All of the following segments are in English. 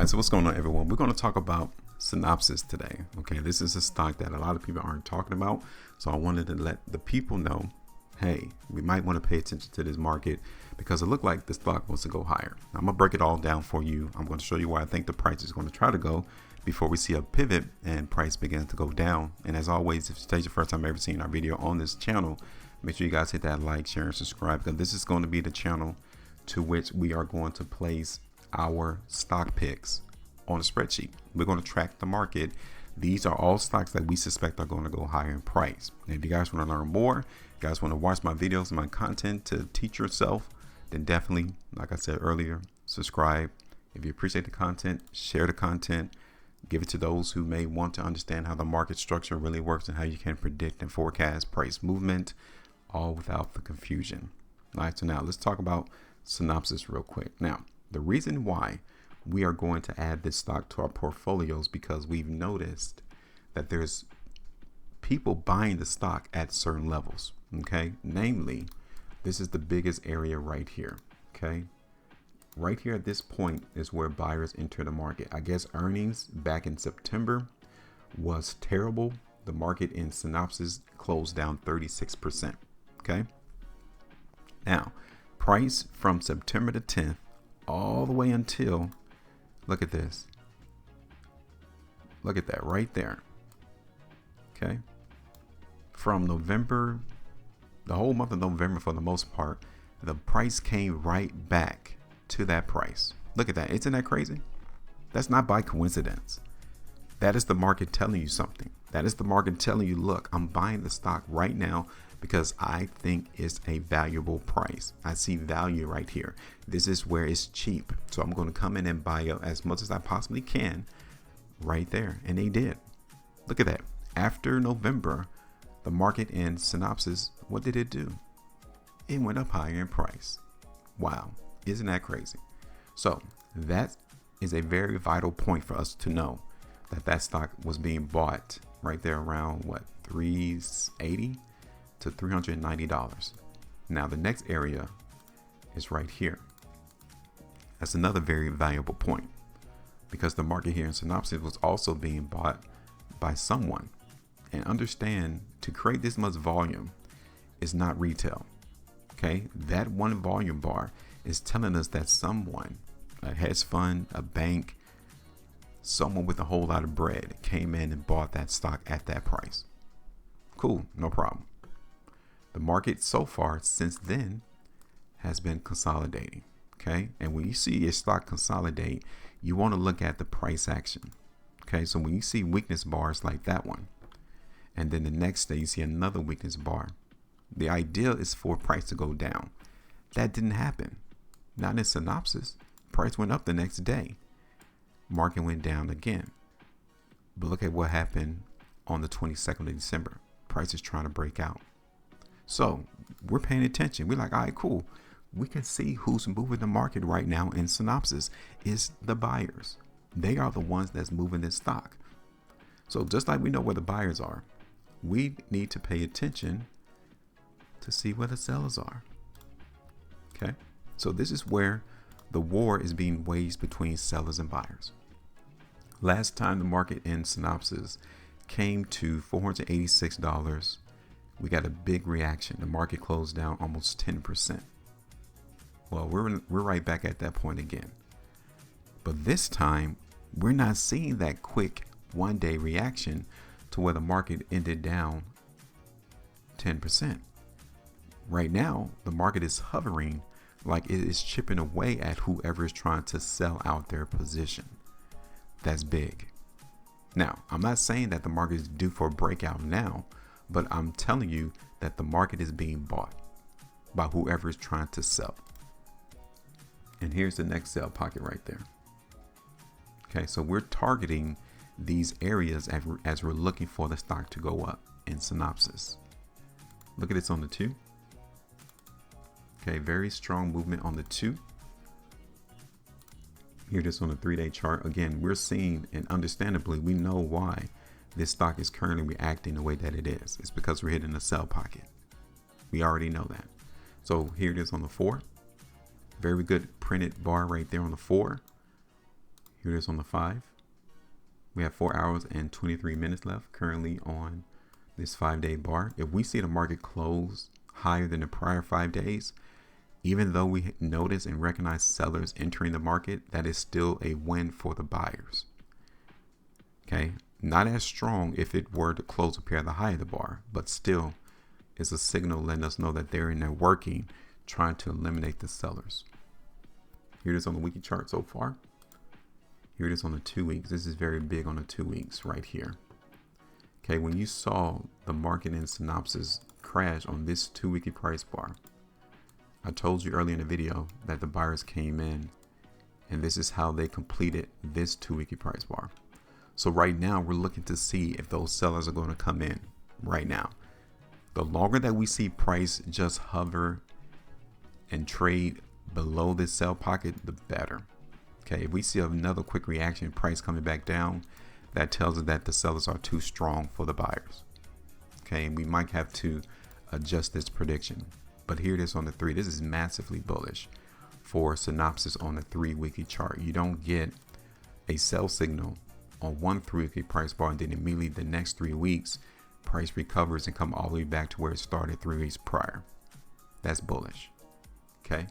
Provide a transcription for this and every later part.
All right, so what's going on, everyone? We're going to talk about Synopsys today. Okay, this is a stock that a lot of people aren't talking about, so I wanted to let the people know, hey, we might want to pay attention to this market because it looked like the stock wants to go higher. Now, I'm going to break it all down for you. I'm going to show you where I think the price is going to try to go before we see a pivot and price begins to go down. And as always, if today's your first time ever seeing our video on this channel, make sure you guys hit that like, share, and subscribe, because this is going to be the channel to which we are going to place our stock picks on a spreadsheet. We're going to track the market. These are all stocks that we suspect are going to go higher in price. And if you guys want to learn more, you guys want to watch my videos and my content to teach yourself, then definitely, like I said earlier, subscribe. If you appreciate the content, share the content, give it to those who may want to understand how the market structure really works and how you can predict and forecast price movement, all without the confusion. All right, so now let's talk about Synopsys real quick. Now, the reason why we are going to add this stock to our portfolios because we've noticed that there's people buying the stock at certain levels. Okay, namely, this is the biggest area right here. Okay, right here at this point is where buyers enter the market. I guess earnings back in September was terrible. The market in Synopsys closed down 36%. Okay, now price from September the 10th all the way until, look at this, look at that right there. Okay, from November, the whole month of November for the most part, the price came right back to that price. Look at that. Isn't that crazy? That's not by coincidence. That is the market telling you something. That is the market telling you, look, I'm buying the stock right now because I think it's a valuable price. I see value right here. This is where it's cheap. So I'm going to come in and buy up as much as I possibly can right there. And they did. Look at that. After November, the market in Synopsys, what did it do? It went up higher in price. Wow. Isn't that crazy? So that is a very vital point for us to know that that stock was being bought right there around what, $380 to $390. Now the next area is right here. That's another very valuable point because the market here in Synopsys was also being bought by someone. And understand, to create this much volume is not retail. Okay, that one volume bar is telling us that someone, a hedge fund, a bank, someone with a whole lot of bread came in and bought that stock at that price. Cool, no problem. The market so far since then has been consolidating. Okay, and when you see a stock consolidate, you want to look at the price action. Okay, so when you see weakness bars like that one, and then the next day you see another weakness bar, the idea is for price to go down. That didn't happen. Not in Synopsys. Price went up the next day. Market went down again. But look at what happened on the 22nd of December. Price is trying to break out. So we're paying attention. We're like, all right, cool. We can see who's moving the market right now in Synopsys is the buyers. They are the ones that's moving this stock. So just like we know where the buyers are, we need to pay attention to see where the sellers are. Okay. So this is where the war is being waged between sellers and buyers. Last time the market in Synopsys came to $486, we got a big reaction. The market closed down almost 10%. Well, we're right back at that point again. But this time, we're not seeing that quick one-day reaction to where the market ended down 10%. Right now, the market is hovering like it is chipping away at whoever is trying to sell out their position. That's big. Now, I'm not saying that the market is due for a breakout now, but I'm telling you that the market is being bought by whoever is trying to sell. And here's the next sell pocket right there. Okay, so we're targeting these areas as we're looking for the stock to go up in Synopsys. Look at this on the 2. Okay, very strong movement on the 2. Here, this on the 3-day chart. Again, we're seeing, and understandably, we know why this stock is currently reacting the way that it is. It's because we're hitting a sell pocket. We already know that. So here it is on the 4. Very good printed bar right there on the 4. Here it is on the 5. We have 4 hours and 23 minutes left currently on this 5-day bar. If we see the market close higher than the prior 5 days, even though we notice and recognize sellers entering the market, that is still a win for the buyers. Okay, not as strong if it were to close a pair at the high of the bar, but still is a signal letting us know that they're in there working, trying to eliminate the sellers. Here it is on the weekly chart so far. Here it is on the 2 weeks. This is very big on the 2 weeks right here. Okay, when you saw the market in Synopsys crash on this 2-weekly price bar, I told you earlier in the video that the buyers came in and this is how they completed this 2-weekly price bar. So right now we're looking to see if those sellers are going to come in right now. The longer that we see price just hover and trade below this sell pocket, the better. Okay, if we see another quick reaction, price coming back down, that tells us that the sellers are too strong for the buyers. Okay, and we might have to adjust this prediction. But here it is on the 3. This is massively bullish for Synopsys on the 3-weekly chart. You don't get a sell signal on one 3-weekly price bar and then immediately the next 3 weeks price recovers and come all the way back to where it started 3 weeks prior. That's bullish. Okay,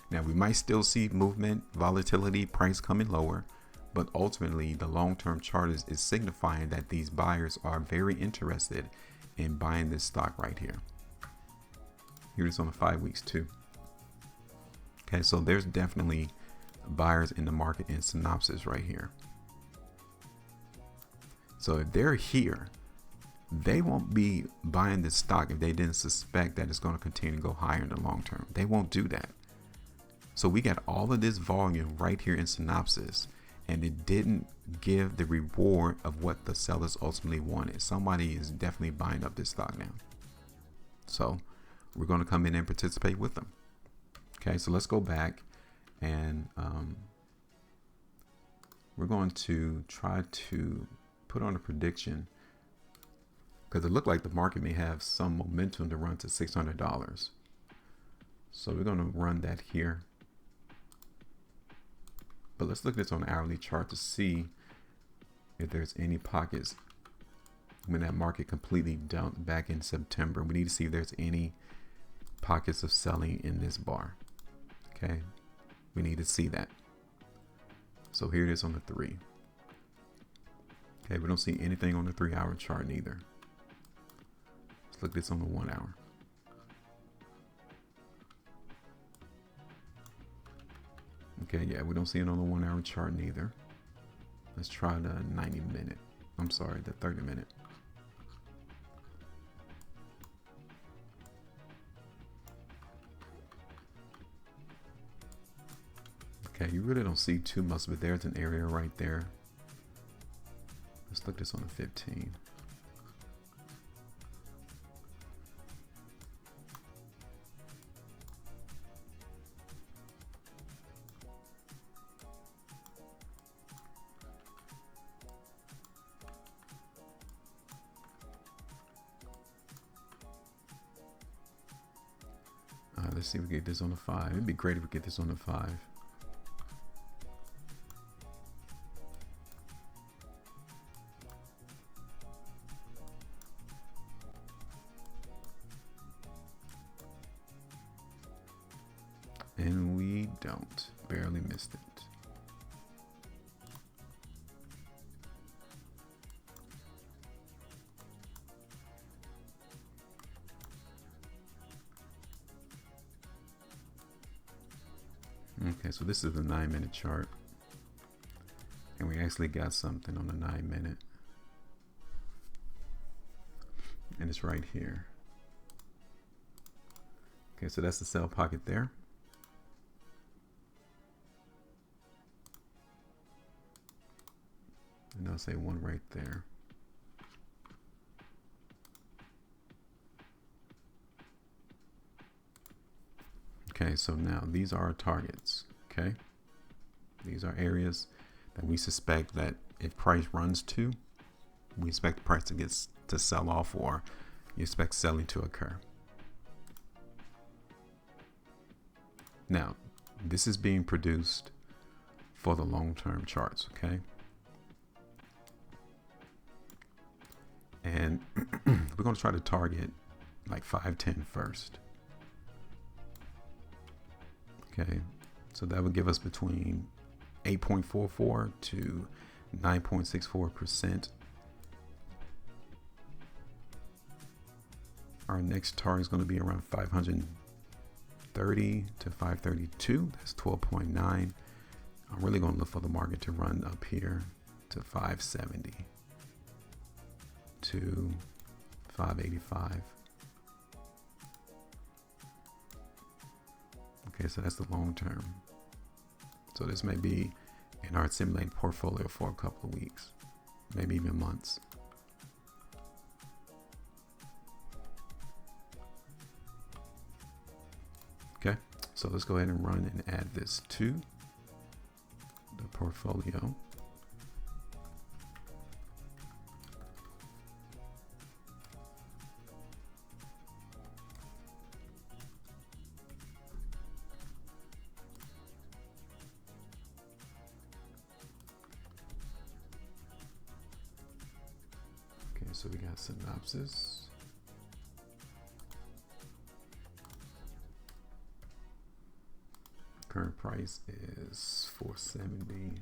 now we might still see movement, volatility, price coming lower, but ultimately the long-term chart is signifying that these buyers are very interested in buying this stock right here. Here it is on the 5 weeks too. Okay, so there's definitely buyers in the market in Synopsys right here. So if they're here, they won't be buying this stock if they didn't suspect that it's going to continue to go higher in the long term. They won't do that. So we got all of this volume right here in Synopsys, and it didn't give the reward of what the sellers ultimately wanted. Somebody is definitely buying up this stock now. So we're going to come in and participate with them. Okay, so let's go back and we're going to try to put on a prediction, because it looked like the market may have some momentum to run to $600. So we're going to run that here. But let's look at this on the hourly chart to see if there's any pockets when that market completely dumped back in September. We need to see if there's any pockets of selling in this bar. Okay, we need to see that. So here it is on the 3. Okay, we don't see anything on the 3-hour chart neither. Let's look at this on the 1 hour. Okay, yeah, we don't see it on the 1 hour chart neither. Let's try the 90-minute. I'm sorry, the 30-minute. Okay, you really don't see too much, but there's an area right there. Let's look at this on the 15. Let's see if we get this on the 5. It'd be great if we get this on the 5. And we don't. Barely missed it. Okay, so this is the 9-minute chart. And we actually got something on the 9-minute. And it's right here. Okay, so that's the sell pocket there. And I'll say one right there. Okay, so now these are our targets. Okay, these are areas that we suspect that if price runs to, we expect the price to sell off, or you expect selling to occur. Now, this is being produced for the long-term charts, okay? And we're going to try to target like 510 first. Okay, so that would give us between 8.44 to 9.64%. Our next target is going to be around 530 to 532. That's 12.9. I'm really going to look for the market to run up here to 570 to 585. Okay, so that's the long term. So this may be in our simulated portfolio for a couple of weeks, maybe even months. Okay, so let's go ahead and run and add this to the portfolio. Okay, so we got synopsis. Current price is 470.85.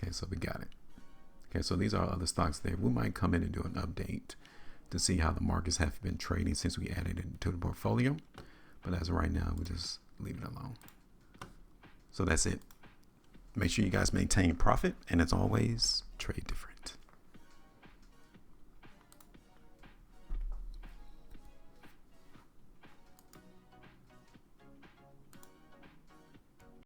Okay, so we got it. Okay, so these are other stocks there. We might come in and do an update to see how the markets have been trading since we added it to the portfolio. But as of right now, we'll just leave it alone. So that's it. Make sure you guys maintain profit, and as always, trade different.